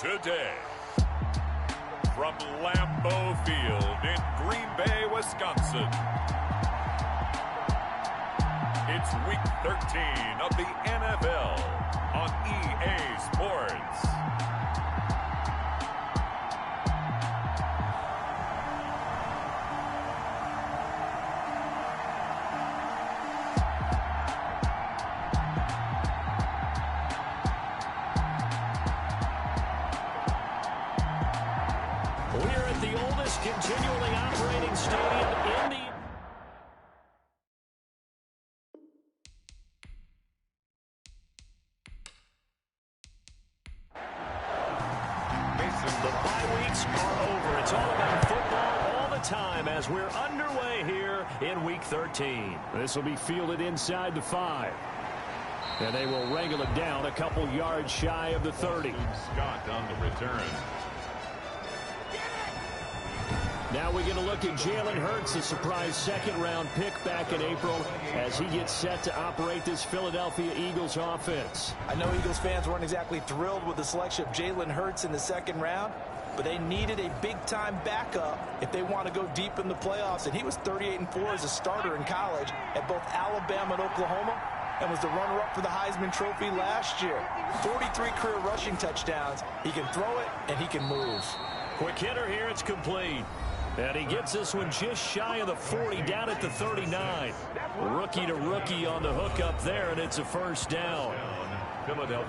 today. From Lambeau Field in Green Bay, Wisconsin. It's Week 13 of the NFL on EA Sports. We're at the oldest continually operating stadium in the... The bye weeks are over. It's all about football all the time as we're underway here in Week 13. This will be fielded inside the 5. And they will wrangle it down a couple yards shy of the 30. Scott on the return. Now we're going to look at Jalen Hurts, the surprise second-round pick back in April, as he gets set to operate this Philadelphia Eagles offense. I know Eagles fans weren't exactly thrilled with the selection of Jalen Hurts in the second round, but they needed a big-time backup if they want to go deep in the playoffs. And he was 38-4 as a starter in college at both Alabama and Oklahoma, and was the runner-up for the Heisman Trophy last year. 43 career rushing touchdowns. He can throw it, and he can move. Quick hitter here, it's complete. And he gets this one just shy of the 40, down at the 39. Rookie to rookie on the hook up there, and it's a first down.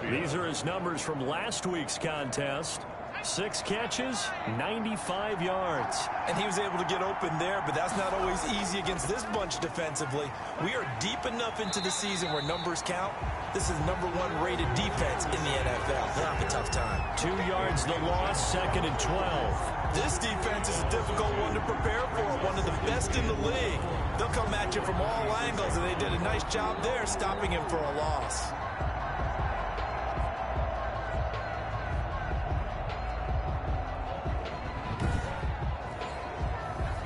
These are his numbers from last week's contest. 6 catches, 95 yards. And he was able to get open there, but that's not always easy against this bunch defensively. We are deep enough into the season where numbers count. This is #1 rated defense in the NFL. They'll have a tough time. 2 yards the loss, 2nd and 12. This defense is a difficult one to prepare for, one of the best in the league. They'll come at you from all angles, and they did a nice job there stopping him for a loss.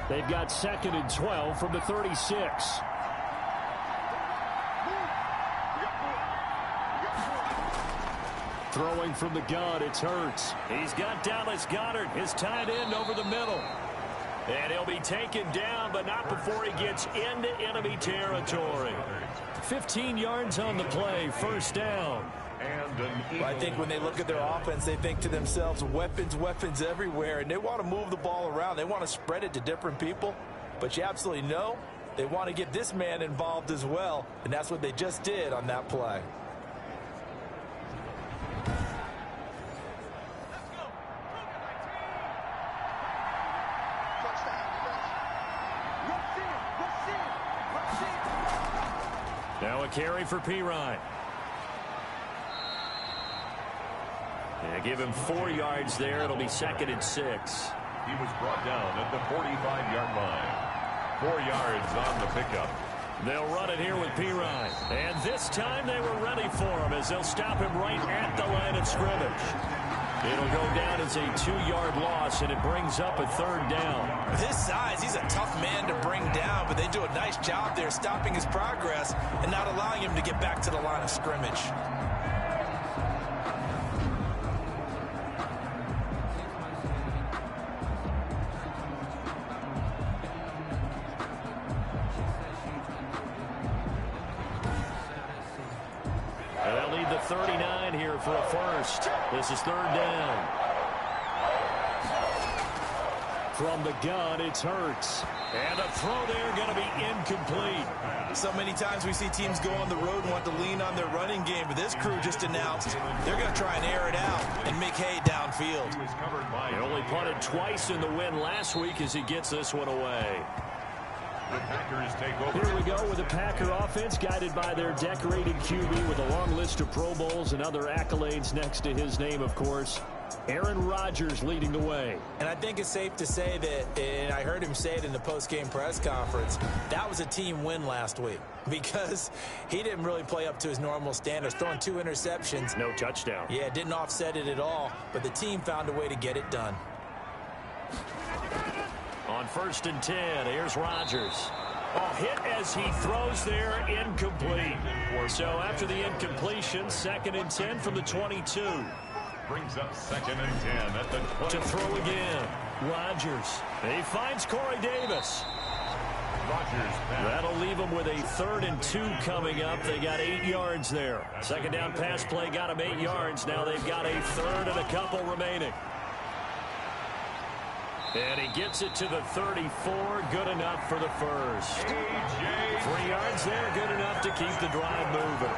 They've got 2nd and 12 from the 36. Throwing from the gun, it's Hurts. He's got Dallas Goedert, his tight end, over the middle. And he'll be taken down, but not before he gets into enemy territory. 15 yards on the play, first down. Well, I think when they look at their offense, they think to themselves, weapons everywhere, and they want to move the ball around. They want to spread it to different people, but you absolutely know they want to get this man involved as well, and that's what they just did on that play. Now a carry for Pirine. Yeah, give him 4 yards there. It'll be 2nd and 6. He was brought down at the 45-yard line. 4 yards on the pickup. They'll run it here with Pirine. And this time they were ready for him as they'll stop him right at the line of scrimmage. It'll go down as a 2-yard loss, and it brings up a 3rd down. With his size, he's a tough man to bring down, but they do a nice job there stopping his progress and not allowing him to get back to the line of scrimmage. They'll need the 39 here for a first. This is 3rd down. From the gun, it's Hurts. And a throw there going to be incomplete. So many times we see teams go on the road and want to lean on their running game, but this crew just announced they're going to try and air it out and make hay downfield. He only punted twice in the win last week as he gets this one away. The Packers take over. Here we go with the Packer offense guided by their decorated QB with a long list of Pro Bowls and other accolades next to his name, of course. Aaron Rodgers leading the way. And I think it's safe to say that, and I heard him say it in the post-game press conference, that was a team win last week because he didn't really play up to his normal standards, throwing 2 interceptions. No touchdown. Yeah, didn't offset it at all, but the team found a way to get it done. On 1st and 10, here's Rodgers. A hit as he throws there, incomplete. So after the incompletion, 2nd and 10 from the 22. Brings up 2nd and 10 at the 20. To throw again. Rodgers. He finds Corey Davis. Rodgers. That'll leave them with a 3rd and 2 coming up. They got 8 yards there. 2nd down pass play got them 8 yards. Now they've got a 3rd and a couple remaining. And he gets it to the 34. Good enough for the first. 3 yards there. Good enough to keep the drive moving.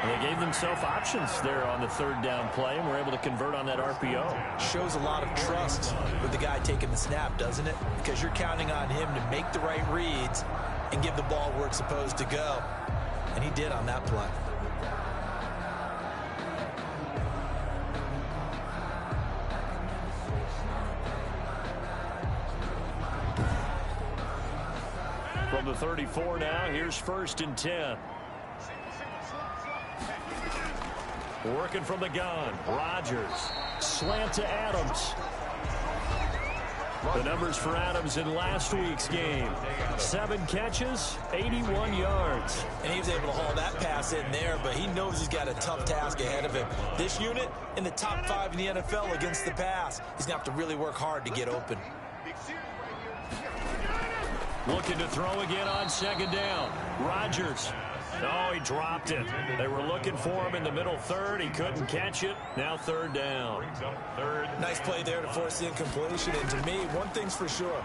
And they gave themselves options there on the 3rd down play and were able to convert on that RPO. Shows a lot of trust with the guy taking the snap, doesn't it? Because you're counting on him to make the right reads and give the ball where it's supposed to go. And he did on that play. From the 34 now, here's 1st and 10. Working from the gun, Rodgers. Slant to Adams. The numbers for Adams in last week's game. 7 catches, 81 yards. And he was able to haul that pass in there, but he knows he's got a tough task ahead of him. This unit in the top 5 in the NFL against the pass. He's going to have to really work hard to get open. Looking to throw again on 2nd down. Rodgers. Oh, he dropped it. They were looking for him in the middle 3rd. He couldn't catch it. Now 3rd down. Nice play there to force the incompletion. And to me, one thing's for sure.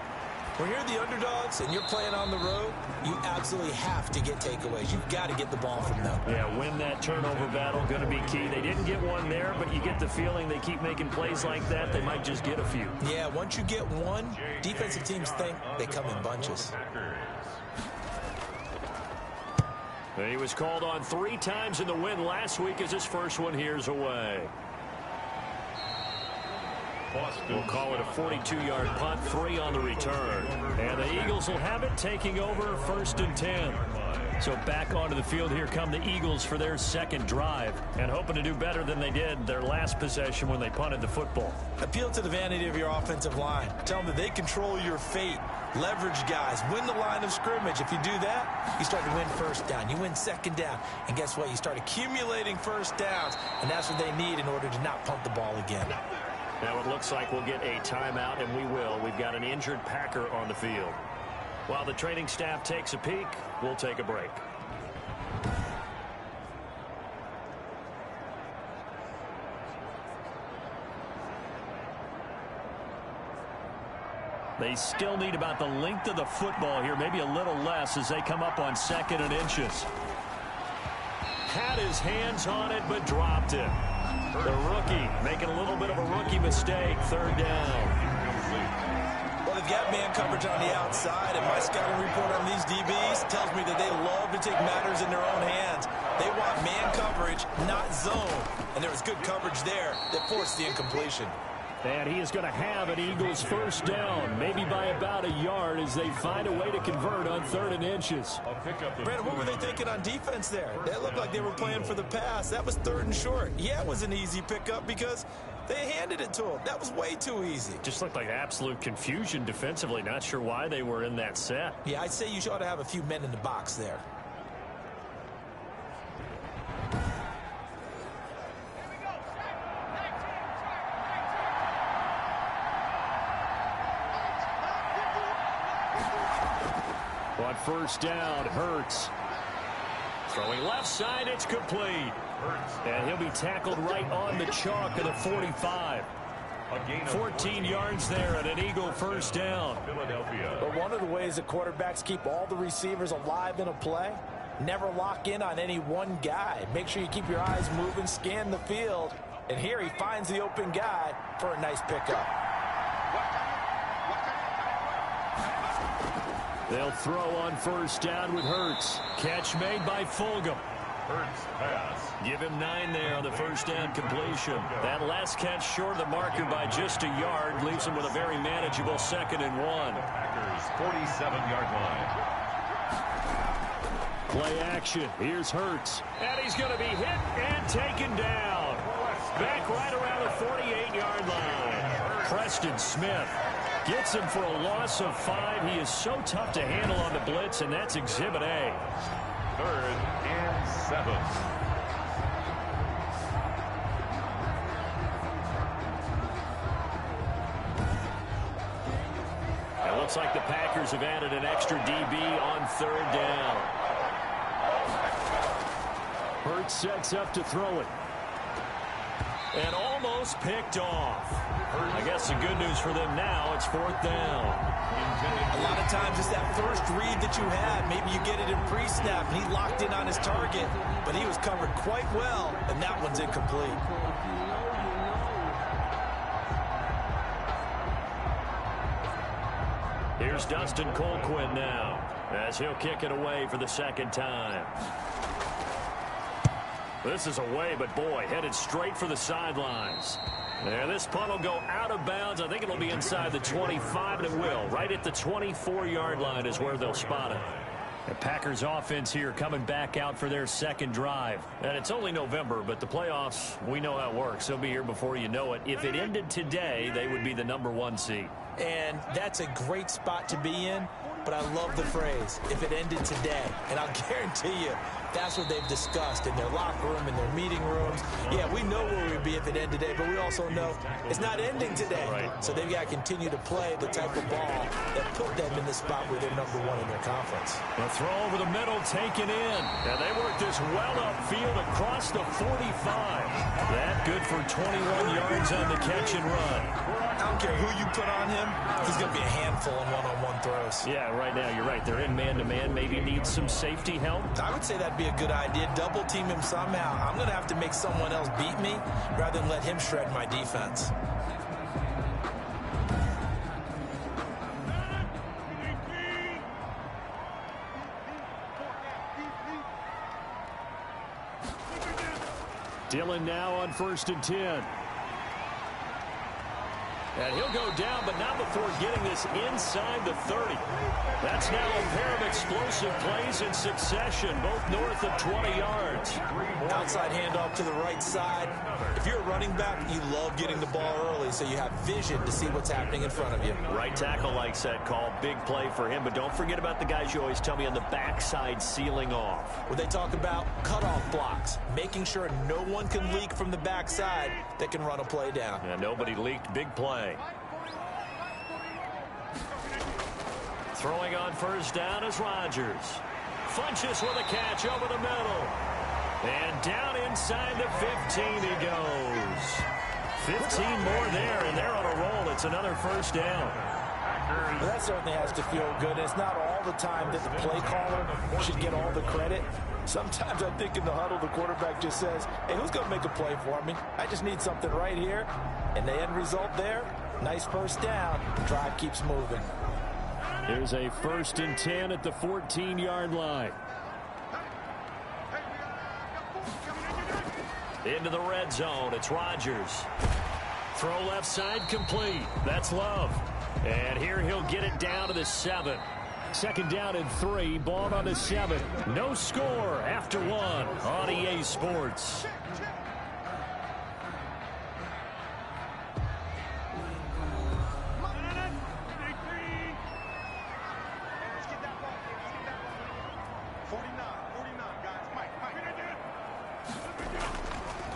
When you're the underdogs and you're playing on the road, you absolutely have to get takeaways. You've got to get the ball from them. Yeah, win that turnover battle, going to be key. They didn't get one there, but you get the feeling they keep making plays like that, they might just get a few. Yeah, once you get one, defensive teams think they come in bunches. He was called on 3 times in the win last week as his first one here's away. We'll call it a 42-yard punt, 3 on the return. And the Eagles will have it, taking over 1st and 10. So back onto the field here come the Eagles for their 2nd drive, and hoping to do better than they did their last possession when they punted the football. Appeal to the vanity of your offensive line. Tell them that they control your fate. Leverage guys. Win the line of scrimmage. If you do that, you start to win 1st down. You win 2nd down. And guess what? You start accumulating 1st downs, and that's what they need in order to not punt the ball again. Now it looks like we'll get a timeout, and we will. We've got an injured Packer on the field. While the training staff takes a peek, we'll take a break. They still need about the length of the football here, maybe a little less as they come up on 2nd and inches. Had his hands on it, but dropped it. The rookie making a little bit of a rookie mistake. 3rd down. Well, they've got man coverage on the outside, and my scouting report on these DBs tells me that they love to take matters in their own hands. They want man coverage, not zone. And there was good coverage there that forced the incompletion. And he is going to have an Eagles 1st down, maybe by about a yard as they find a way to convert on 3rd and inches. Brandon, what were they thinking on defense there? They looked like they were playing for the pass. That was 3rd and short. Yeah, it was an easy pickup because they handed it to him. That was way too easy. Just looked like absolute confusion defensively. Not sure why they were in that set. Yeah, I'd say you ought to have a few men in the box there. On 1st down, Hurts. Throwing left side, it's complete. And he'll be tackled right on the chalk of the 45. 14 yards there and an Eagle 1st down. But one of the ways that quarterbacks keep all the receivers alive in a play, never lock in on any one guy. Make sure you keep your eyes moving, scan the field. And here he finds the open guy for a nice pickup. They'll throw on 1st down with Hurts. Catch made by Fulgham. Hurts pass. Give him 9 there on the 1st down completion. That last catch short of the marker by just a yard leaves him with a very manageable 2nd and 1. Packers 47-yard line. Play action. Here's Hurts. And he's going to be hit and taken down. Back right around the 48-yard line. Preston Smith gets him for a loss of 5. He is so tough to handle on the blitz, and that's Exhibit A. 3rd and 7. like the Packers have added an extra DB on third down. Hurts sets up to throw it. And almost picked off. I guess the good news for them now, it's fourth down. A lot of times it's that first read that you had. Maybe you get it in pre-snap, and he locked in on his target, but he was covered quite well, and that one's incomplete. Here's Dustin Colquhoun now, as he'll kick it away for the second time. This is away, but boy, headed straight for the sidelines. And this punt will go out of bounds. I think it'll be inside the 25, and it will. Right at the 24-yard line is where they'll spot it. The Packers offense here coming back out for their second drive. And it's only November, but the playoffs, we know how it works. They'll be here before you know it. If it ended today, they would be the #1 seed. And that's a great spot to be in, but I love the phrase, if it ended today. And I'll guarantee you, that's what they've discussed in their locker room, in their meeting rooms. Yeah, we know where we'd be if it ended today, but we also know it's not ending today. Right. So they've got to continue to play the type of ball that put them in the spot where they're #1 in their conference. The throw over the middle taken in. And they work this well upfield across the 45. That good for 21 yards on the catch and run. I don't care who you put on him, he's going to be a handful in one-on-one throws. Yeah, right now, you're right. They're in man-to-man. Maybe needs some safety help. I would say that'd be a good idea. Double team him somehow. I'm going to have to make someone else beat me rather than let him shred my defense. Dillon now on 1st and 10. And he'll go down, but not before getting this inside the 30. That's now a pair of explosive plays in succession, both north of 20 yards. Outside handoff to the right side. If you're a running back, you love getting the ball early so you have vision to see what's happening in front of you. Right tackle likes that call. Big play for him, but don't forget about the guys you always tell me on the backside sealing off. Where they talk about cutoff blocks, making sure no one can leak from the backside that can run a play down. And nobody leaked. Big play. Throwing on 1st down is Rodgers. Funches with a catch over the middle. And down inside the 15 he goes. 15 more there, and they're on a roll. It's another 1st down. Well, that certainly has to feel good. It's not all the time that the play caller should get all the credit. Sometimes I think in the huddle, the quarterback just says, hey, who's going to make a play for me? I just need something right here. And the end result there, nice 1st down. The drive keeps moving. Here's a 1st and 10 at the 14-yard line. Into the red zone. It's Rodgers. Throw left side complete. That's Love. And here he'll get it down to the 7. 2nd down and 3. Ball on the 7. No score after 1 on EA Sports.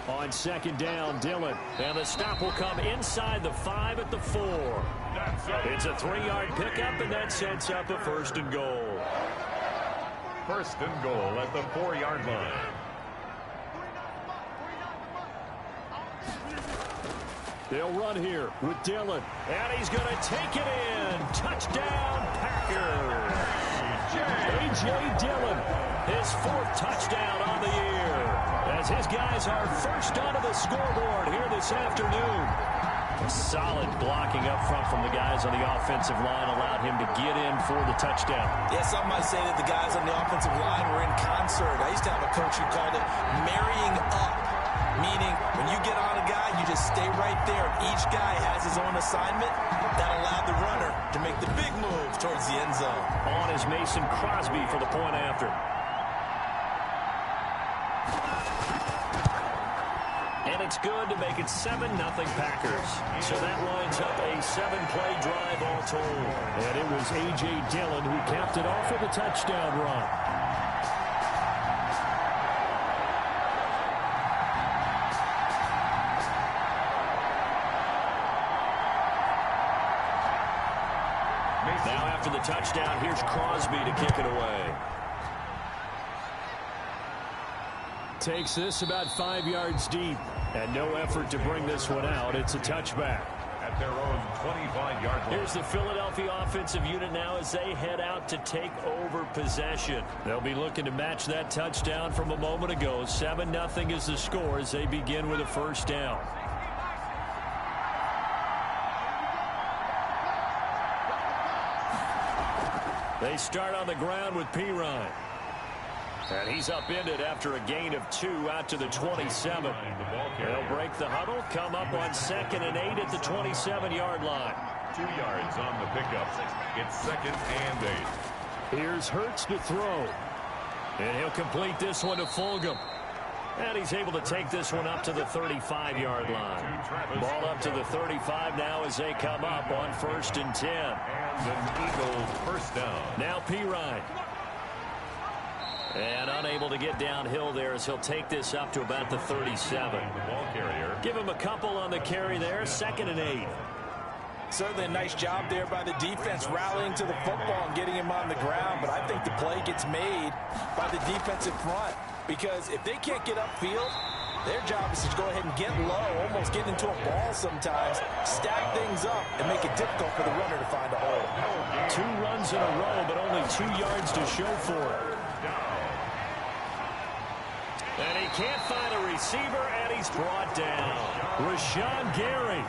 On 2nd down, Dillon. And the stop will come inside the 5 at the 4. It's a 3-yard pickup, and that sets up a 1st and goal. 1st and goal at the 4-yard line. They'll run here with Dillon. And he's going to take it in. Touchdown, Packers. A.J. Dillon, his 4th touchdown on the year, as his guys are first onto the scoreboard here this afternoon. A solid blocking up front from the guys on the offensive line allowed him to get in for the touchdown. Yeah, some might say that the guys on the offensive line were in concert. I used to have a coach who called it marrying up, meaning when you get on a guy, you just stay right there. Each guy has his own assignment. That allowed the runner to make the big move towards the end zone. On is Mason Crosby for the point after. And it's good to make it 7-0 Packers. So that lines up a 7-play drive all told. And it was A.J. Dillon who capped it off with a touchdown run. Now touchdown. Here's Crosby to kick it away. Takes this about 5 yards deep. And no effort to bring this one out. It's a touchback. At their own 25-yard line. Here's the Philadelphia offensive unit now as they head out to take over possession. They'll be looking to match that touchdown from a moment ago. 7-0 is the score as they begin with a first down. They start on the ground with Pirine. And he's upended after a gain of 2 out to the 27. They'll break the huddle, come up on 2nd and 8 at the 27-yard line. 2 yards on the pickup. It's 2nd and 8. Here's Hurts to throw. And he'll complete this one to Fulgham. And he's able to take this one up to the 35-yard line. Ball up to the 35 now as they come up on 1st and 10. And an Eagles first down. Now Pirine. And unable to get downhill there as he'll take this up to about the 37. The ball carrier. Give him a couple on the carry there. 2nd and 8. Certainly a nice job there by the defense rallying to the football and getting him on the ground. But I think the play gets made by the defensive front. Because if they can't get upfield, their job is to go ahead and get low, almost get into a ball sometimes, stack things up, and make it difficult for the runner to find a hole. 2 runs in a row, but only 2 yards to show for it. And he can't find a receiver, and he's brought down. Rashawn Gary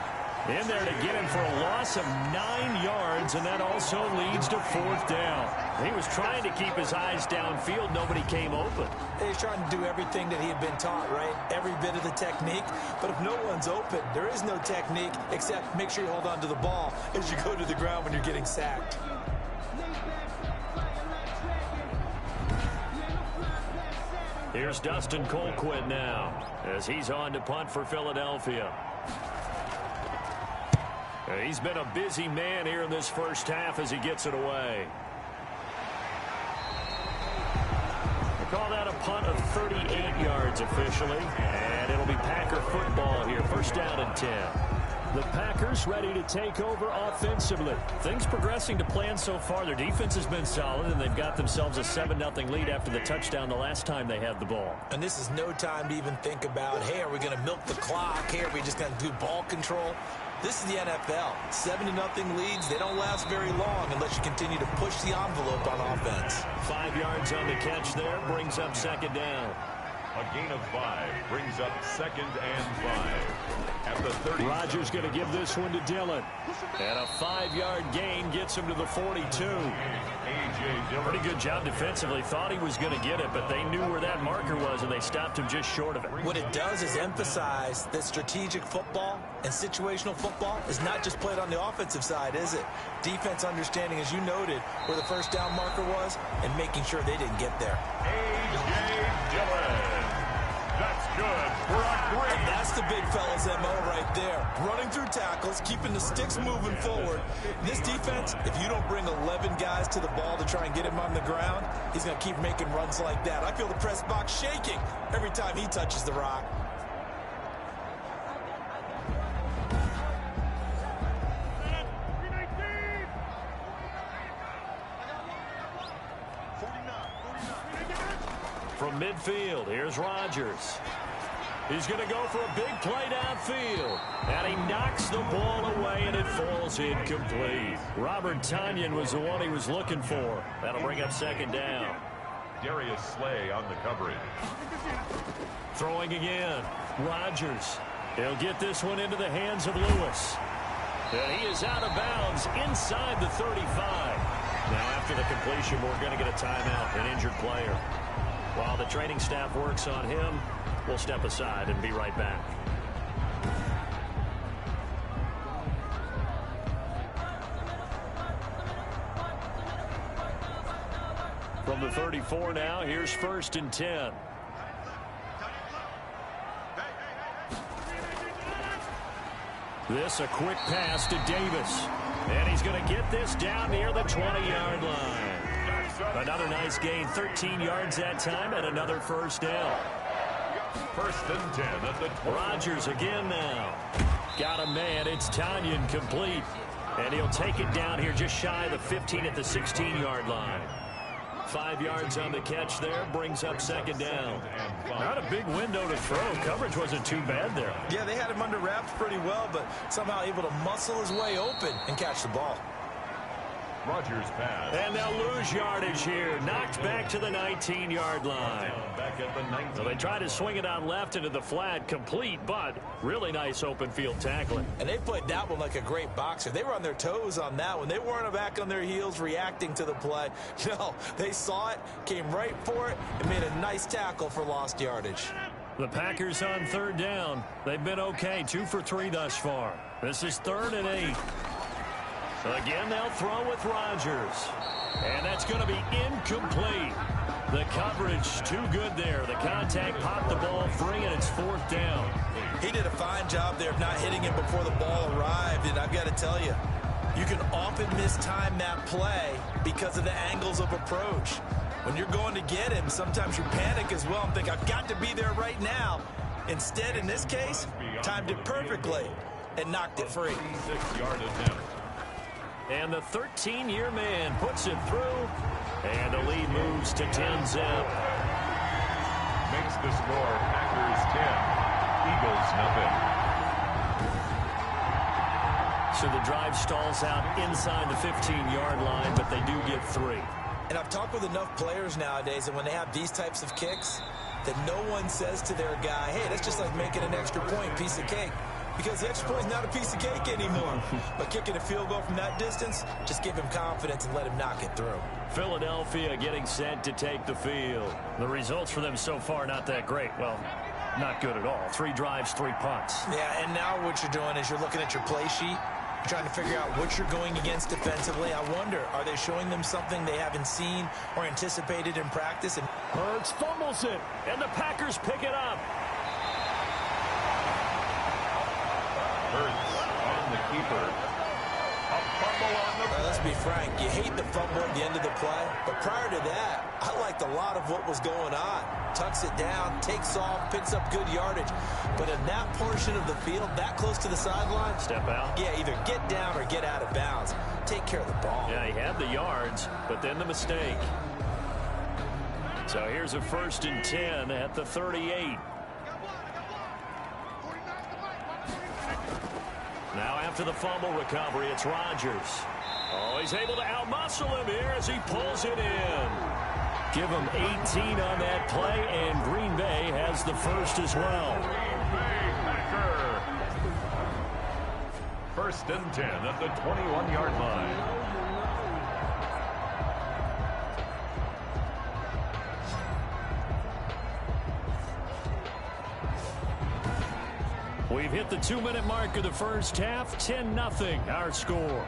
in there to get him for a loss of 9 yards, and that also leads to 4th down. He was trying to keep his eyes downfield. Nobody came open. He's trying to do everything that he had been taught, right? Every bit of the technique. But if no one's open, there is no technique except make sure you hold on to the ball as you go to the ground when you're getting sacked. Here's Dustin Colquitt now as he's on to punt for Philadelphia. He's been a busy man here in this first half as he gets it away. They call that a punt of 38 yards officially, and it'll be Packer football here. 1st down and 10. The Packers ready to take over offensively. Things progressing to plan so far. Their defense has been solid, and they've got themselves a 7-0 lead after the touchdown the last time they had the ball. And this is no time to even think about, hey, are we going to milk the clock? Hey, are we just going to do ball control? This is the NFL. 7-0 leads, they don't last very long unless you continue to push the envelope on offense. 5 yards on the catch there, brings up 2nd down. A gain of 5 brings up 2nd and 5. At the 30. Rodgers going to give this one to Dillon. And a 5-yard gain gets him to the 42. Pretty good job defensively. Thought he was going to get it, but they knew where that marker was, and they stopped him just short of it. What it does is emphasize that strategic football and situational football is not just played on the offensive side, is it? Defense understanding, as you noted, where the 1st down marker was and making sure they didn't get there. A.J. Dillon. That's good for a great. And that's the big fella's MO right there. Running through tackles, keeping the sticks moving forward. This defense, if you don't bring 11 guys to the ball to try and get him on the ground, he's going to keep making runs like that. I feel the press box shaking every time he touches the rock. From midfield, here's Rodgers. He's going to go for a big play downfield. And he knocks the ball away, and it falls incomplete. Robert Tonyan was the one he was looking for. That'll bring up 2nd down. Darius Slay on the coverage. Throwing again. Rodgers. He'll get this one into the hands of Lewis. And he is out of bounds inside the 35. Now, after the completion, we're going to get a timeout, an injured player. While the training staff works on him, we'll step aside and be right back. From the 34 now, here's 1st and 10. This a quick pass to Davis. And he's going to get this down near the 20-yard line. Another nice gain, 13 yards that time, and another 1st down. 1st and 10 at the 20. Rodgers again now. Got a man. It's Tonyan complete. And he'll take it down here just shy of the 15 at the 16-yard line. 5 yards on the catch there, brings up second down. Not a big window to throw. Coverage wasn't too bad there. Yeah, they had him under wraps pretty well, but somehow able to muscle his way open and catch the ball. Rodgers pass. And they'll lose yardage here. Knocked back to the 19-yard line. Back at the 19. So they try to swing it out left into the flat, complete, but really nice open field tackling. And they played that one like a great boxer. They were on their toes on that one. They weren't back on their heels reacting to the play. No, they saw it, came right for it, and made a nice tackle for lost yardage. The Packers on third down. They've been okay, 2 for 3 thus far. This is 3rd and 8. Again, they'll throw with Rodgers. And that's going to be incomplete. The coverage too good there. The contact popped the ball free, and it's 4th down. He did a fine job there of not hitting him before the ball arrived, and I've got to tell you, you can often mistime that play because of the angles of approach. When you're going to get him, sometimes you panic as well and think, I've got to be there right now. Instead, in this case, timed it perfectly and knocked it free. 6-yard attempt. And the 13-year man puts it through, and the lead moves to 10-zip. Makes the score Packers 10, Eagles nothing. So the drive stalls out inside the 15-yard line, but they do get 3. And I've talked with enough players nowadays, and when they have these types of kicks, that no one says to their guy, hey, that's just like making an extra point, piece of cake. Because the extra point is not a piece of cake anymore. But kicking a field goal from that distance, just give him confidence and let him knock it through. Philadelphia getting set to take the field. The results for them so far not that great. Well, not good at all. 3 drives, 3 punts. Yeah, and now what you're doing is you're looking at your play sheet. You're trying to figure out what you're going against defensively. I wonder, are they showing them something they haven't seen or anticipated in practice? And Hurts fumbles it, and the Packers pick it up. Hurts on the keeper. A fumble on the let's be frank, you hate the fumble at the end of the play, but prior to that, I liked a lot of what was going on. Tucks it down, takes off, picks up good yardage. But in that portion of the field, that close to the sideline, step out. Yeah, either get down or get out of bounds. Take care of the ball. Yeah, he had the yards, but then the mistake. So here's a 1st and 10 at the 38. Now after the fumble recovery, it's Rodgers. Oh, he's able to outmuscle him here as he pulls it in. Give him 18 on that play, and Green Bay has the first as well. Green Bay Packer. 1st and 10 at the 21-yard line. We've hit the 2-minute mark of the first half. 10-0 our score.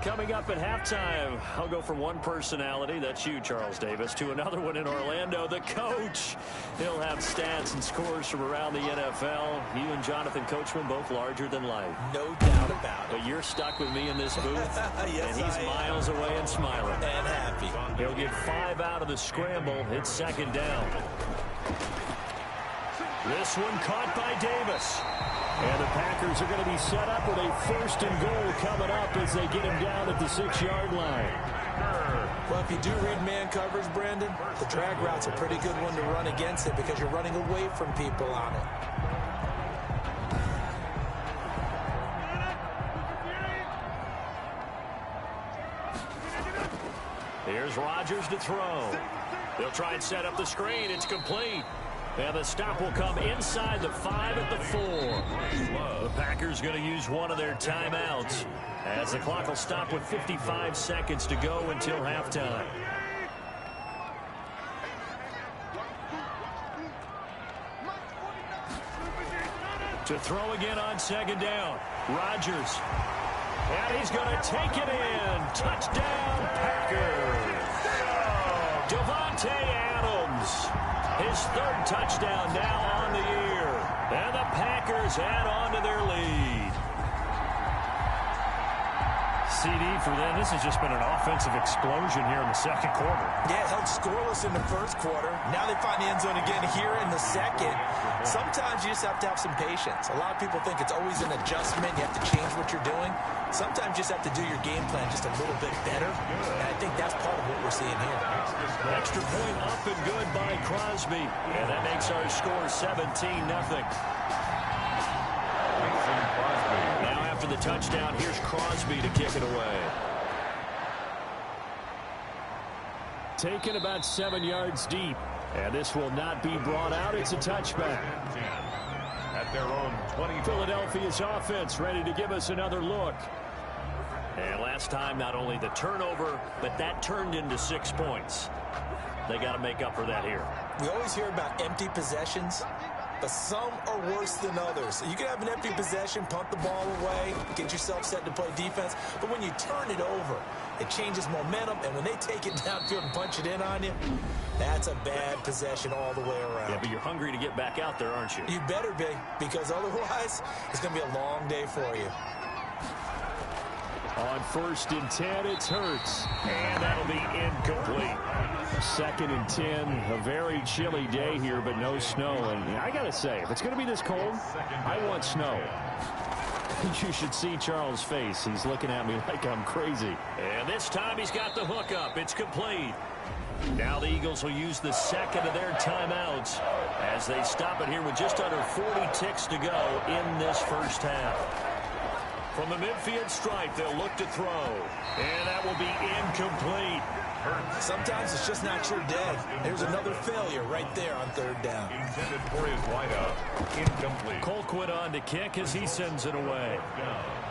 Coming up at halftime, I'll go from one personality, that's you, Charles Davis, to another one in Orlando, the coach. He'll have stats and scores from around the NFL. You and Jonathan Coachman both larger than life. No doubt about it. But you're stuck with me in this booth, yes, and he's miles away and smiling. And happy. He'll get 5 out of the scramble. It's 2nd down. This one caught by Davis. And the Packers are going to be set up with a 1st and goal coming up as they get him down at the 6-yard line. Well, if you do read man coverage, Brandon, the drag route's a pretty good one to run against it because you're running away from people on it. Here's Rodgers to throw. They'll try and set up the screen. It's complete. And the stop will come inside the 5 at the 4. The Packers going to use one of their timeouts as the clock will stop with 55 seconds to go until halftime. To throw again on 2nd down. Rodgers. And he's going to take it in. Touchdown, Packers. Devontae Adams. His 3rd touchdown now on the year. And the Packers add on to their lead. CD for them. This has just been an offensive explosion here in the second quarter. Yeah, held scoreless in the first quarter. Now they find the end zone again here in the second. Sometimes you just have to have some patience. A lot of people think it's always an adjustment. You have to change what you're doing. Sometimes you just have to do your game plan just a little bit better. And I think that's part of what we're seeing here. Extra point up and good by Crosby. And that makes our score 17-0. Now after the touchdown, here's Crosby to kick it away. Taken about 7 yards deep. And this will not be brought out. It's a touchback. At their own 20. Philadelphia's offense ready to give us another look. And last time, not only the turnover, but that turned into 6 points. They got to make up for that here. We always hear about empty possessions, but some are worse than others. So you can have an empty possession, punt the ball away, get yourself set to play defense. But when you turn it over, it changes momentum. And when they take it downfield and punch it in on you, that's a bad possession all the way around. Yeah, but you're hungry to get back out there, aren't you? You better be, because otherwise, it's going to be a long day for you. On 1st and 10, it's Hurts. And that'll be incomplete. 2nd and 10, a very chilly day here, but no snow. And I got to say, if it's going to be this cold, I want snow. You should see Charles' face. He's looking at me like I'm crazy. And this time he's got the hook up. It's complete. Now the Eagles will use the second of their timeouts as they stop it here with just under 40 ticks to go in this first half. From the midfield stripe, they'll look to throw. And that will be incomplete. Sometimes it's just not your day. There's another failure right there on 3rd down. Intended for his wideout. Incomplete. Colquitt on to kick as he sends it away.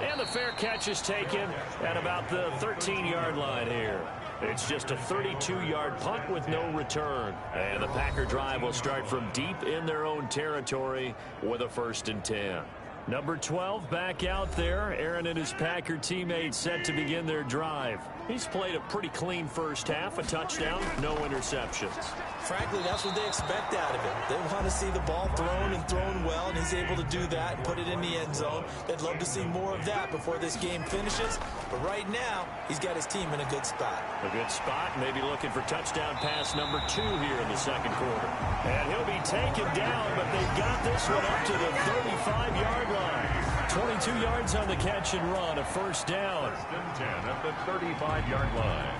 And the fair catch is taken at about the 13-yard line here. It's just a 32-yard punt with no return. And the Packer drive will start from deep in their own territory with a 1st and 10. Number 12 back out there. Aaron and his Packer teammates set to begin their drive. He's played a pretty clean first half, a touchdown, no interceptions. Frankly, that's what they expect out of him. They want to see the ball thrown and thrown well, and he's able to do that and put it in the end zone. They'd love to see more of that before this game finishes. But right now, he's got his team in a good spot. A good spot, maybe looking for touchdown pass number 2 here in the second quarter. And he'll be taken down, but they've got this one up to the 35-yard line. 22 yards on the catch and run, a 1st down. 1st and 10 at the 35-yard line.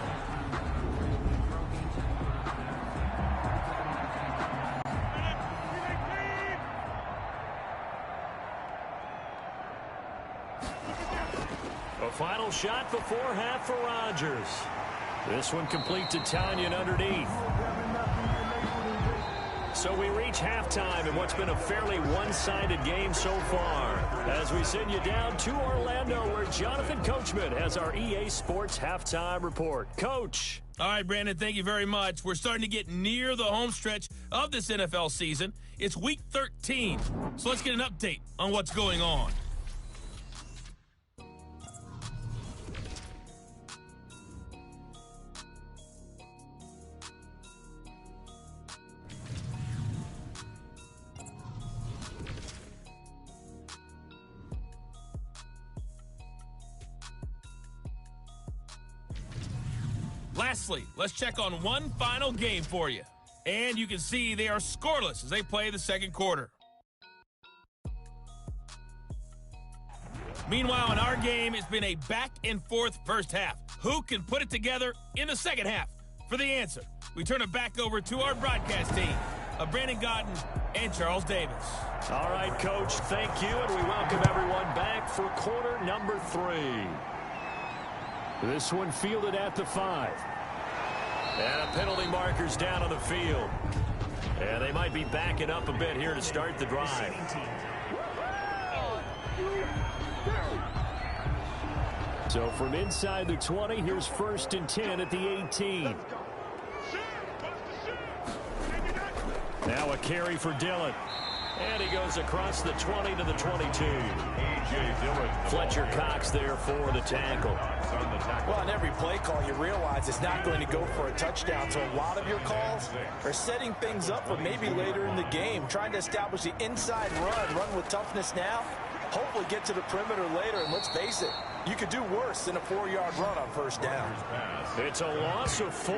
A final shot before half for Rodgers. This one complete to Tanyan underneath. So we reach halftime in what's been a fairly one-sided game so far. As we send you down to Orlando, where Jonathan Coachman has our EA Sports halftime report. Coach. All right, Brandon, thank you very much. We're starting to get near the home stretch of this NFL season. It's Week 13, so let's get an update on what's going on. Lastly, let's check on one final game for you. And you can see they are scoreless as they play the second quarter. Meanwhile, in our game, it's been a back-and-forth first half. Who can put it together in the second half? For the answer, we turn it back over to our broadcast team of Brandon Godden and Charles Davis. All right, Coach, thank you, and we welcome everyone back for quarter number 3. This one fielded at the 5. And a penalty marker's down on the field. And they might be backing up a bit here to start the drive. So from inside the 20, here's 1st and 10 at the 18. Now a carry for Dillon. And he goes across the 20 to the 22. Fletcher Cox there for the tackle. Well, on every play call, you realize it's not going to go for a touchdown. So a lot of your calls are setting things up for maybe later in the game, trying to establish the inside run with toughness now. Hopefully get to the perimeter later, and let's face it, you could do worse than a 4-yard run on first down. It's a loss of 4.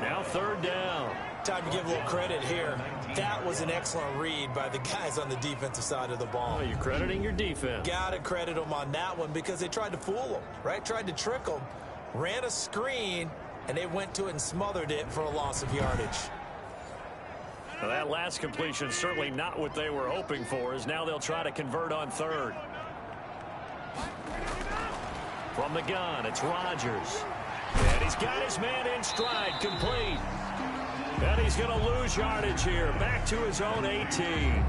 Now third down. Time to give a little credit here. That was an excellent read by the guys on the defensive side of the ball. Oh, you're crediting your defense. Got to credit them on that one because they tried to fool them, right? Tried to trick them, ran a screen, and they went to it and smothered it for a loss of yardage. Well, that last completion certainly not what they were hoping for, as now they'll try to convert on third. From the gun, it's Rodgers. And he's got his man in stride, complete. And he's going to lose yardage here, back to his own 18.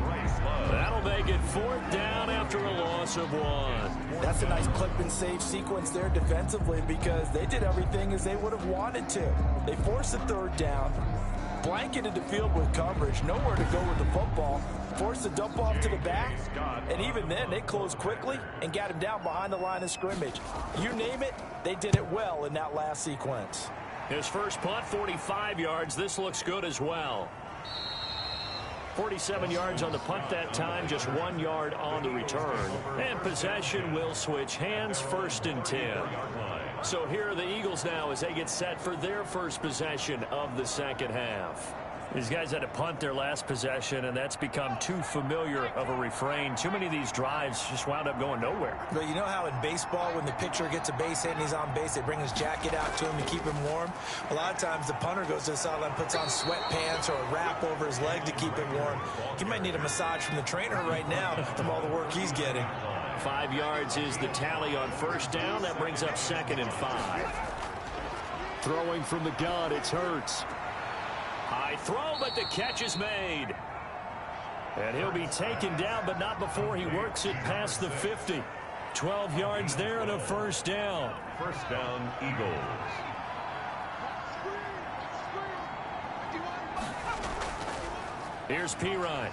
That'll make it 4th down after a loss of 1. That's a nice clip and save sequence there defensively because they did everything as they would have wanted to. They forced the 3rd down, blanketed the field with coverage, nowhere to go with the football, forced the dump off to the back, and even then they closed quickly and got him down behind the line of scrimmage. You name it, they did it well in that last sequence. His first punt, 45 yards. This looks good as well. 47 yards on the punt that time, just 1 yard on the return. And possession will switch hands, 1st and 10. So here are the Eagles now as they get set for their first possession of the second half. These guys had to punt their last possession, and that's become too familiar of a refrain. Too many of these drives just wound up going nowhere. But you know how in baseball, when the pitcher gets a base hit and he's on base, they bring his jacket out to him to keep him warm? A lot of times the punter goes to the sideline, puts on sweatpants or a wrap over his leg to keep him warm. He might need a massage from the trainer right now from all the work he's getting. 5 yards is the tally on first down. That brings up 2nd and 5. Throwing from the gun, it's Hurts. High throw, but the catch is made. And he'll be taken down, but not before he works it past the 50. 12 yards there and a 1st down. 1st down, Eagles. Here's Pirine.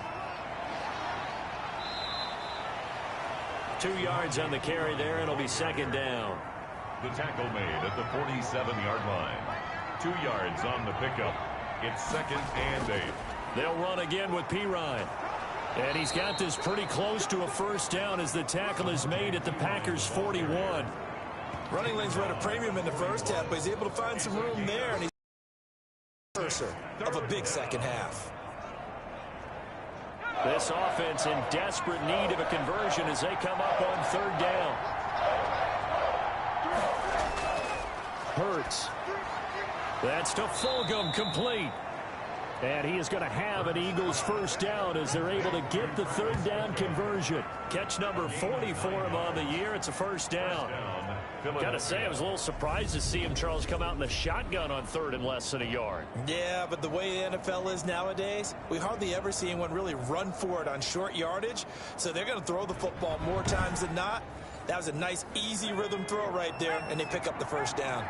2 yards on the carry there, and it'll be 2nd down. The tackle made at the 47-yard line. 2 yards on the pickup. It's 2nd and 8. They'll run again with Pirine. And he's got this pretty close to a 1st down as the tackle is made at the Packers' 41. Running lanes were at a premium in the first half, but he's able to find some room there, and he's of a big second half. This offense in desperate need of a conversion as they come up on 3rd down. Hurts. That's to Fulgham, complete. And he is going to have an Eagles 1st down as they're able to get the 3rd down conversion. Catch number 40 for him on the year. It's a 1st down. Got to say, I was a little surprised to see him, Charles, come out in the shotgun on 3rd and less than a yard. Yeah, but the way the NFL is nowadays, we hardly ever see anyone really run for it on short yardage. So they're going to throw the football more times than not. That was a nice, easy rhythm throw right there, and they pick up the 1st down.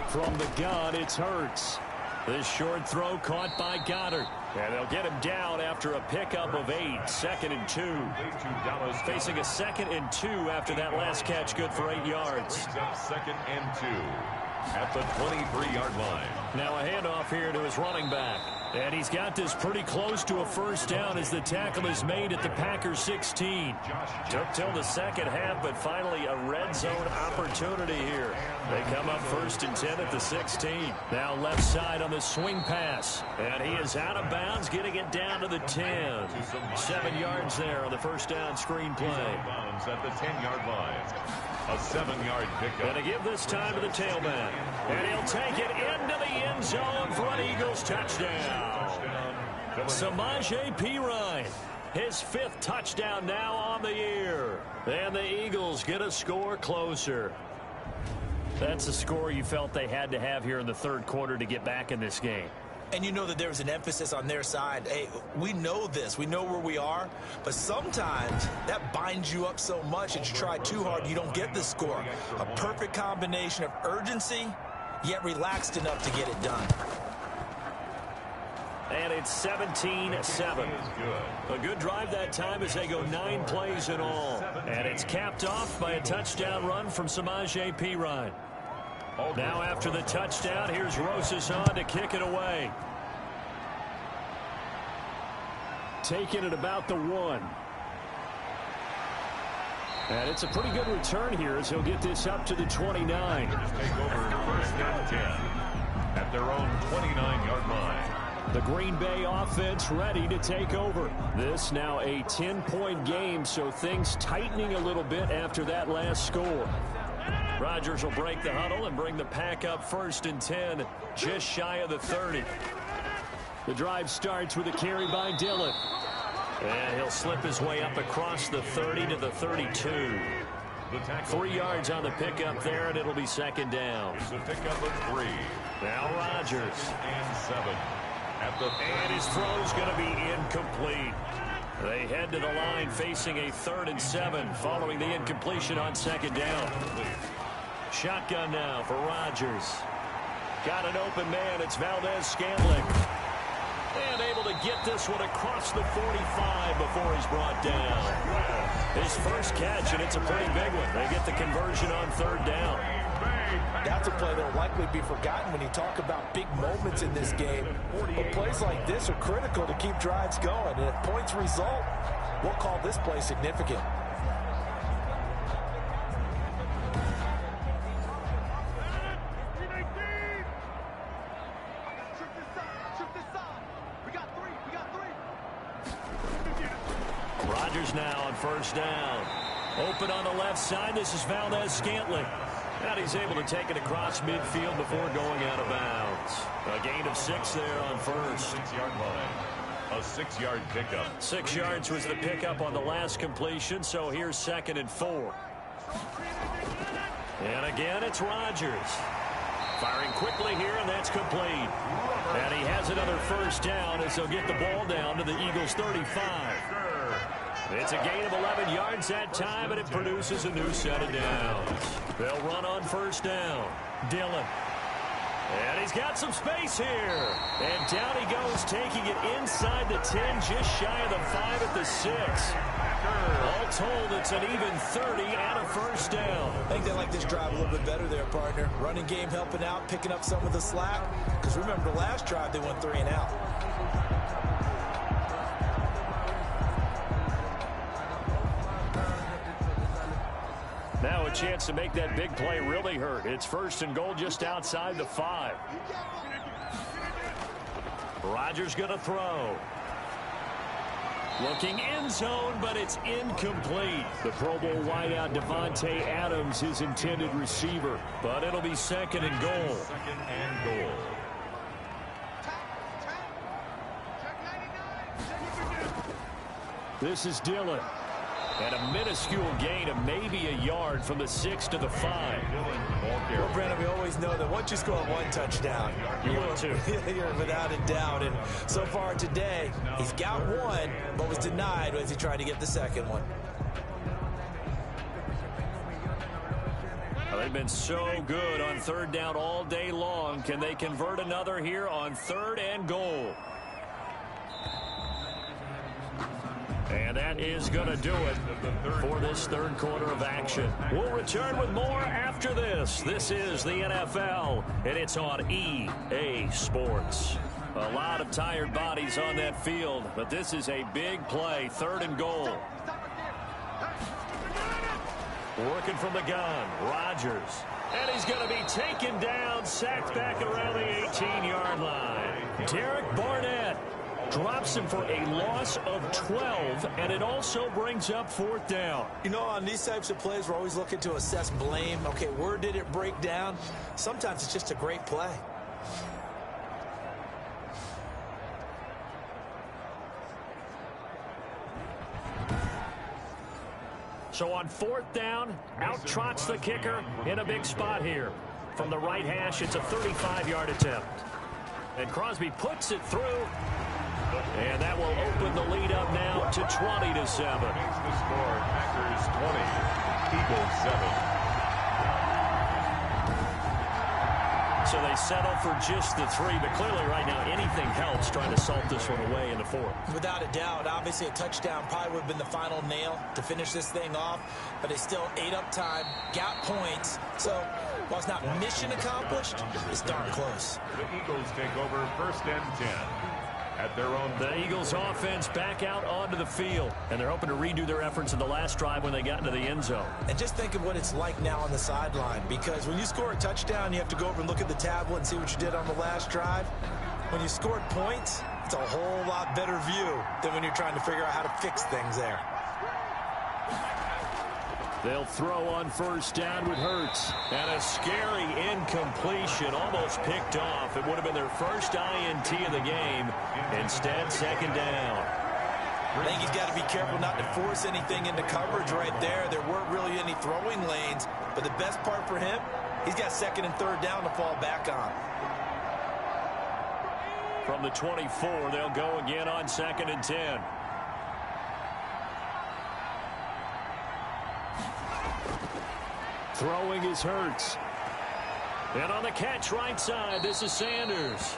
From the gun, it's Hurts. This short throw caught by Goddard. And they'll get him down after a pickup of 8. 2nd and 2. Facing a 2nd and 2 after that last catch, good for 8 yards. 2nd and 2 at the 23-yard line. Now a handoff here to his running back. And he's got this pretty close to a 1st down as the tackle is made at the Packers' 16. Took till the second half, but finally a red zone opportunity here. They come up 1st and 10 at the 16. Now left side on the swing pass. And he is out of bounds, getting it down to the 10. 7 yards there on the 1st down screen play. Bounds at the 10-yard line. A 7-yard pickup. Going to give this time to the tailback. And he'll take it into the end zone for an Eagles touchdown. Samaje Perine, his 5th touchdown now on the year. And the Eagles get a score closer. That's a score you felt they had to have here in the 3rd quarter to get back in this game. And you know that there's an emphasis on their side. Hey, we know this. We know where we are. But sometimes that binds you up so much that you try too hard, you don't get the score. A perfect combination of urgency, yet relaxed enough to get it done. And it's 17-7. A good drive that time as they go 9 plays in all. And it's capped off by a touchdown run from Samaje Perine. Now after the touchdown, here's Rosas on to kick it away. taken at about the 1. And it's a pretty good return here as he'll get this up to the 29. Take over first and 10 at their own 29-yard line. The Green Bay offense ready to take over. This now a 10-point game, so things tightening a little bit after that last score. Rodgers will break the huddle and bring the pack up first and 10, just shy of the 30. The drive starts with a carry by Dillon. And he'll slip his way up across the 30 to the 32. 3 yards on the pickup there, and it'll be second down. It's a pickup of 3. Now Rodgers. And 7. And his throw's going to be incomplete. They head to the line facing a 3rd and 7 following the incompletion on second down. Shotgun now for Rodgers. Got an open man. It's Valdez-Scantling. And able to get this one across the 45 before he's brought down. His first catch, and it's a pretty big one. They get the conversion on 3rd down. That's a play that will likely be forgotten when you talk about big moments in this game. But plays like this are critical to keep drives going. And if points result, we'll call this play significant. Rodgers now on first down. Open on the left side. This is Valdez-Scantling. And he's able to take it across midfield before going out of bounds. A gain of 6 there on first. 6-yard line. A 6-yard pickup. 6 yards was the pickup on the last completion, so here's 2nd and 4. And again, it's Rodgers. Firing quickly here, and that's complete. And he has another first down as he'll get the ball down to the Eagles' 35. It's a gain of 11 yards that time, and it produces a new set of downs. They'll run on first down. Dillon. And he's got some space here. And down he goes, taking it inside the 10, just shy of the 5 at the 6. All told, it's an even 30 and a first down. I think they like this drive a little bit better there, partner. Running game helping out, picking up some of the slack. Because remember, the last drive they went 3 and out. Now a chance to make that big play really hurt. It's 1st and goal just outside the 5. Rodgers going to throw. Looking end zone, but it's incomplete. The Pro Bowl wideout Devontae Adams, his intended receiver. But it'll be 2nd and goal. 2nd and goal. This is Dillon. And a minuscule gain of maybe a yard from the 6 to the 5. Well, Brandon, we always know that once you score 1 touchdown, you're without a doubt. And so far today, he's got 1, but was denied as he tried to get the 2nd one. Well, they've been so good on 3rd down all day long. Can they convert another here on 3rd and goal? And that is going to do it for this 3rd quarter of action. We'll return with more after this. This is the NFL, and it's on EA Sports. A lot of tired bodies on that field, but this is a big play, 3rd and goal. Working from the gun, Rodgers. And he's going to be taken down, sacked back around the 18-yard line. Derek Barnett drops him for a loss of 12, and it also brings up 4th down. You know, on these types of plays, we're always looking to assess blame. Okay, where did it break down? Sometimes it's just a great play. So on 4th down, out trots the kicker in a big spot here. From the right hash, it's a 35-yard attempt. And Crosby puts it through. And that will open the lead up now to 20-7. The score, Packers 20, Eagles 7. So they settle for just the 3, but clearly right now anything helps trying to salt this one away in the 4th. Without a doubt, obviously a touchdown probably would have been the final nail to finish this thing off, but it's still ate up time, got points. So while it's not mission accomplished, it's darn close. The Eagles take over 1st and 10 at their own. The Eagles offense back out onto the field, and they're hoping to redo their efforts in the last drive when they got into the end zone. And just think of what it's like now on the sideline, because when you score a touchdown, you have to go over and look at the tablet and see what you did on the last drive. When you scored points, it's a whole lot better view than when you're trying to figure out how to fix things there. They'll throw on first down with Hurts. And a scary incompletion, almost picked off. It would have been their first INT of the game. Instead, second down. I think he's got to be careful not to force anything into coverage right there. There weren't really any throwing lanes. But the best part for him, he's got second and third down to fall back on. From the 24, they'll go again on second and 10. Throwing is Hurts. And on the catch right side, this is Sanders.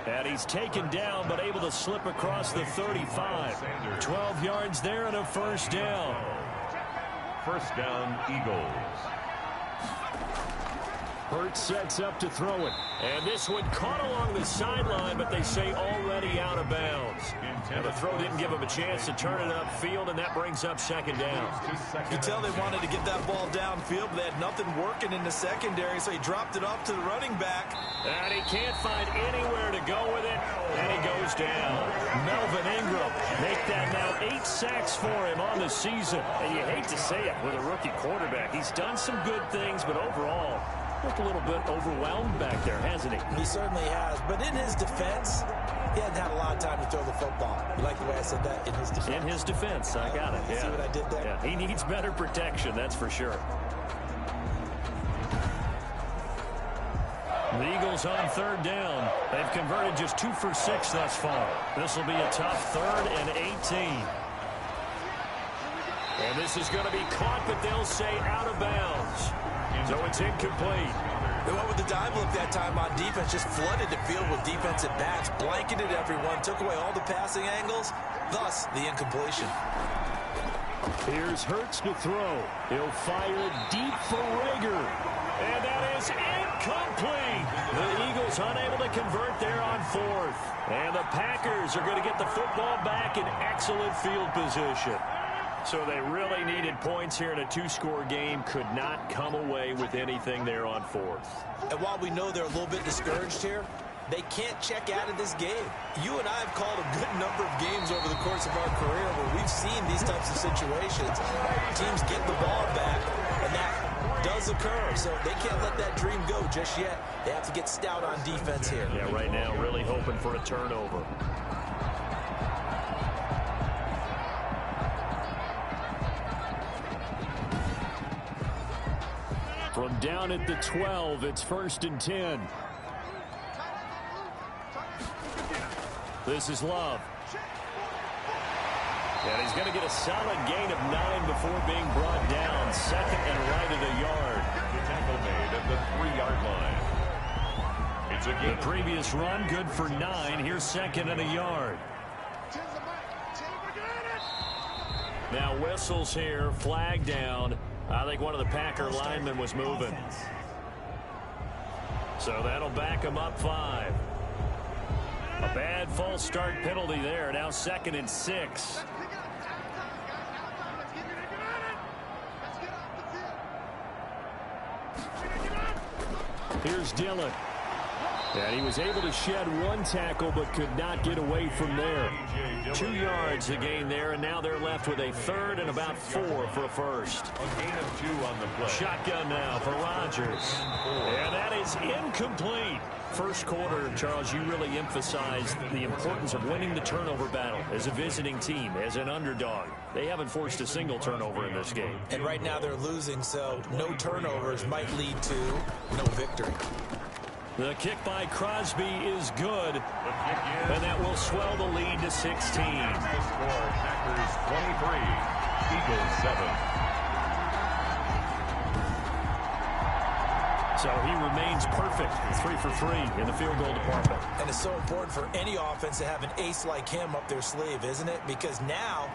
And he's taken down, but able to slip across the 35. 12 yards there and a first down. First down, Eagles. Hurts sets up to throw it. And this one caught along the sideline, but they say already out of bounds. And the throw didn't give him a chance to turn it upfield, and that brings up second down. You can tell they wanted to get that ball downfield, but they had nothing working in the secondary, so he dropped it off to the running back. And he can't find anywhere to go with it, and he goes down. Melvin Ingram make that now 8 sacks for him on the season. And you hate to say it with a rookie quarterback. He's done some good things, but overall, looked a little bit overwhelmed back there, hasn't he? He certainly has, but in his defense, he hadn't had a lot of time to throw the football. You like the way I said that? In his defense. In his defense, I got it. Yeah. See what I did there? Yeah, he needs better protection, that's for sure. The Eagles on third down. They've converted just 2 for 6 thus far. This will be a tough 3rd and 18. And this is going to be caught, but they'll say out of bounds. So it's incomplete. They went with the dive look that time on defense, just flooded the field with defensive backs, blanketed everyone, took away all the passing angles, thus the incompletion. Here's Hurts to throw. He'll fire deep for Rager. And that is incomplete. The Eagles unable to convert there on 4th. And the Packers are going to get the football back in excellent field position. So they really needed points here in a 2-score game. Could not come away with anything there on 4th. And while we know they're a little bit discouraged here, they can't check out of this game. You and I have called a good number of games over the course of our career where we've seen these types of situations. Teams get the ball back, and that does occur. So they can't let that dream go just yet. They have to get stout on defense here. Yeah, right now really hoping for a turnover. From down at the 12, it's 1st and 10. This is Love. And he's going to get a solid gain of 9 before being brought down. 2nd and right at a yard. The tackle made at the 3-yard line. It's a gain. The previous run good for 9. Here's 2nd and a yard. Now whistles here, flag down. I think one of the Packer linemen was moving. So that'll back him up 5. A bad false start penalty there. Now 2nd and 6. Here's Dillon. And he was able to shed 1 tackle but could not get away from there. 2 yards to gain there, and now they're left with a 3rd and about 4 for a first. A gain of 2 on the play. Shotgun now for Rodgers. And that is incomplete. First quarter, Charles, you really emphasized the importance of winning the turnover battle as a visiting team, as an underdog. They haven't forced a single turnover in this game. And right now they're losing, so no turnovers might lead to no victory. The kick by Crosby is good, and that will swell the lead to 16. The score, Packers 23, Eagles 7. So he remains perfect, 3 for 3 in the field goal department. And it's so important for any offense to have an ace like him up their sleeve, isn't it? Because now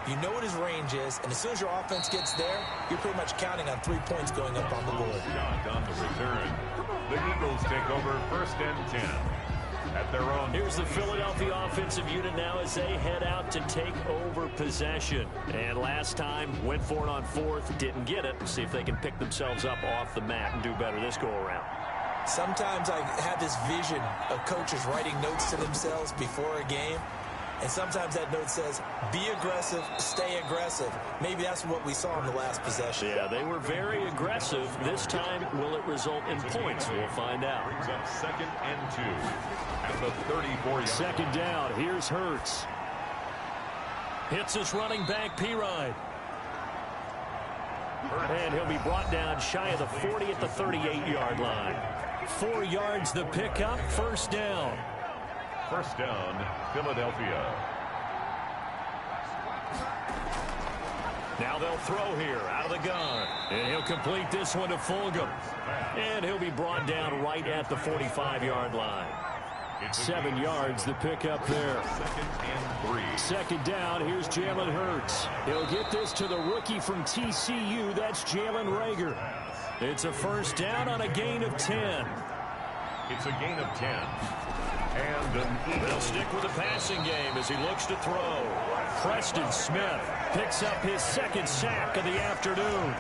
you know what his range is, and as soon as your offense gets there, you're pretty much counting on 3 points going up on the board. Shot on the return. The Eagles take over 1st and 10. at their own. Here's the Philadelphia offensive unit now as they head out to take over possession. And last time, went for it on fourth, didn't get it. See if they can pick themselves up off the mat and do better this go-around. Sometimes I have this vision of coaches writing notes to themselves before a game. And sometimes that note says, be aggressive, stay aggressive. Maybe that's what we saw in the last possession. Yeah, they were very aggressive. This time, will it result in points? We'll find out. Brings up 2nd and 2 at the 34-yard. Second down. Here's Hurts. Hits his running back, Pirine. And he'll be brought down shy of the 40 at the 38-yard line. 4 yards the pickup, first down. First down, Philadelphia. Now they'll throw here out of the gun. And he'll complete this one to Fulgham. And he'll be brought down right at the 45-yard line. 7 yards the pickup there. 2nd and 3. Second down, here's Jalen Hurts. He'll get this to the rookie from TCU. That's Jalen Reagor. It's a first down on a gain of 10. It's a gain of 10. And they'll stick with the passing game as he looks to throw. Preston Smith picks up his second sack of the afternoon.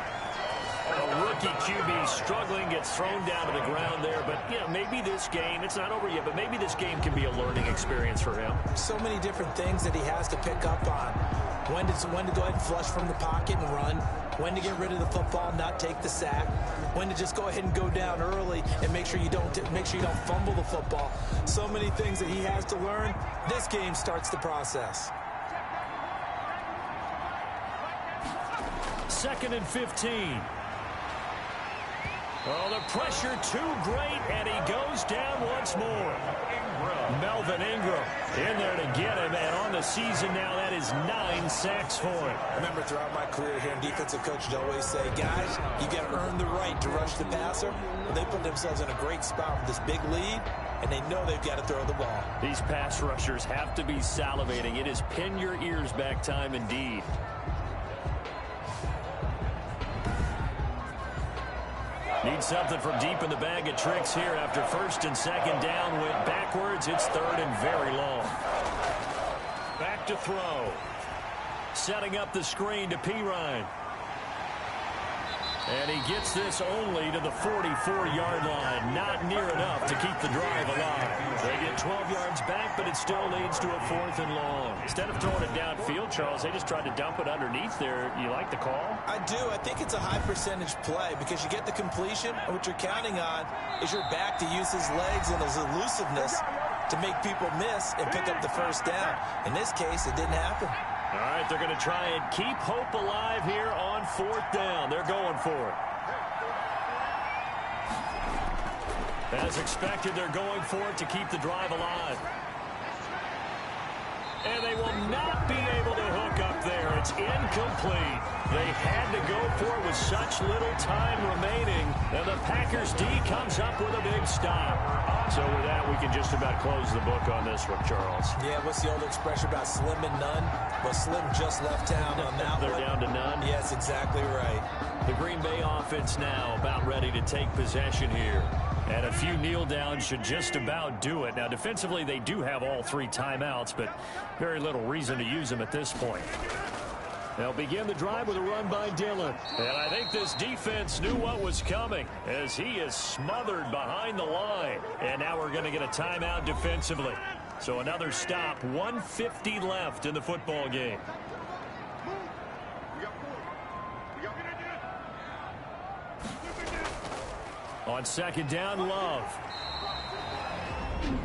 A rookie QB struggling, gets thrown down to the ground there. But, yeah, maybe this game, it's not over yet, but maybe this game can be a learning experience for him. So many different things that he has to pick up on. When to go ahead and flush from the pocket and run. When to get rid of the football and not take the sack. When to just go ahead and go down early and make sure you don't fumble the football. So many things that he has to learn. This game starts the process. 2nd and 15. Oh, the pressure too great, and he goes down once more. Melvin Ingram in there to get him, and on the season now, that is 9 sacks for him. I remember throughout my career here in defensive coaches always say, guys, you got to earn the right to rush the passer. They put themselves in a great spot with this big lead, and they know they've got to throw the ball. These pass rushers have to be salivating. It is pin your ears back time indeed. Need something from deep in the bag of tricks here after first and second down. Went backwards. It's third and very long. Back to throw. Setting up the screen to Pirine. And he gets this only to the 44-yard line. Not near enough to keep the drive alive. They get 12 yards back, but it still leads to a 4th and long. Instead of throwing it downfield, Charles, they just tried to dump it underneath there. You like the call? I do. I think it's a high percentage play because you get the completion, and what you're counting on is your back to use his legs and his elusiveness to make people miss and pick up the first down. In this case, it didn't happen. All right, they're going to try and keep hope alive here on 4th down. They're going for it. As expected, they're going for it to keep the drive alive. And they will not be able to hook up there. It's incomplete. They had to go for it with such little time remaining. And the Packers D comes up with a big stop. So with that, we can just about close the book on this one, Charles. Yeah, what's the old expression about slim and none? Well, Slim just left town on that They're one. down to none? Yes, exactly right. The Green Bay offense now about ready to take possession here. And a few kneel downs should just about do it. Now, defensively, they do have all 3 timeouts, but very little reason to use them at this point. They'll begin the drive with a run by Dillon. And I think this defense knew what was coming as he is smothered behind the line. And now we're going to get a timeout defensively. So another stop, 1:50 left in the football game. On second down, Love.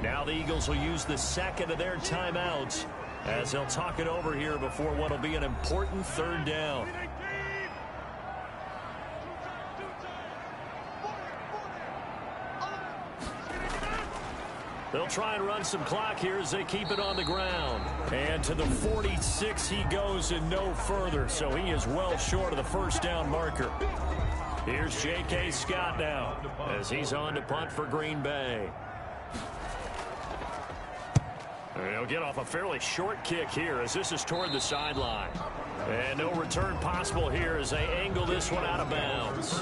Now the Eagles will use the second of their timeouts as they'll talk it over here before what will be an important 3rd down. They'll try and run some clock here as they keep it on the ground. And to the 46 he goes and no further, so he is well short of the first down marker. Here's J.K. Scott now as he's on to punt for Green Bay. He'll get off a fairly short kick here as this is toward the sideline. And no return possible here as they angle this one out of bounds.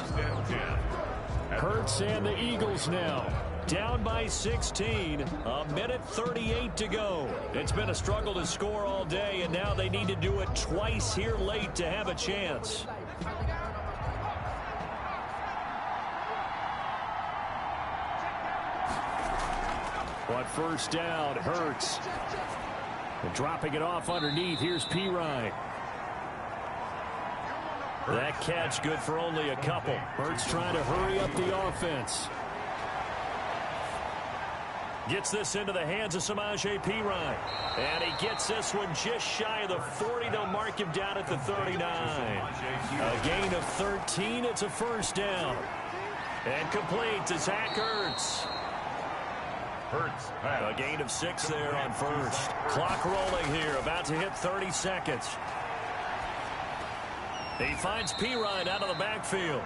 Hurts and the Eagles now down by 16. A minute 38 to go. It's been a struggle to score all day, and now they need to do it twice here late to have a chance. On first down, Hurts. And dropping it off underneath, here's Pirine. That catch good for only a couple. Hurts trying to hurry up the offense. Gets this into the hands of Samaje Pirine. And he gets this one just shy of the 40. They'll mark him down at the 39. A gain of 13. It's a first down. And complete to Zach Ertz. A gain of 6 there on first. Clock rolling here. About to hit 30 seconds. He finds Pirine out of the backfield.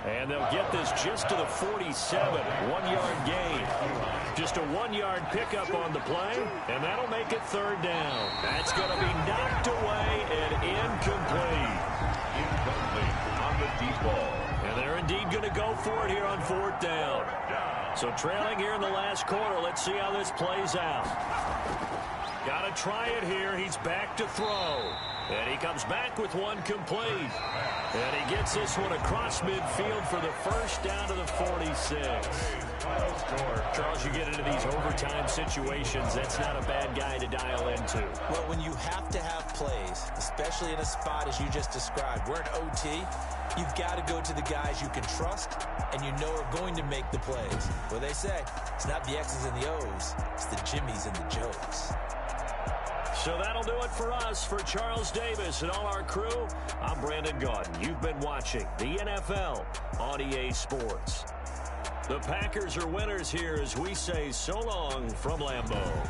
And they'll get this just to the 47. 1-yard gain. Just a 1-yard pickup on the play. And that'll make it third down. That's going to be knocked away and incomplete. Incomplete on the deep ball. And they're indeed going to go for it here on fourth down. So trailing here in the last quarter. Let's see how this plays out. Got to try it here. He's back to throw. And he comes back with one complete. And he gets this one across midfield for the first down to the 46. Charles, you get into these overtime situations, that's not a bad guy to dial into. Well, when you have to have plays, especially in a spot as you just described, we're in OT, you've got to go to the guys you can trust and you know are going to make the plays. Well, they say it's not the X's and the O's, it's the Jimmies and the Joes. So that'll do it for us. For Charles Davis and all our crew, I'm Brandon Gaudin. You've been watching the NFL on EA Sports. The Packers are winners here as we say so long from Lambeau.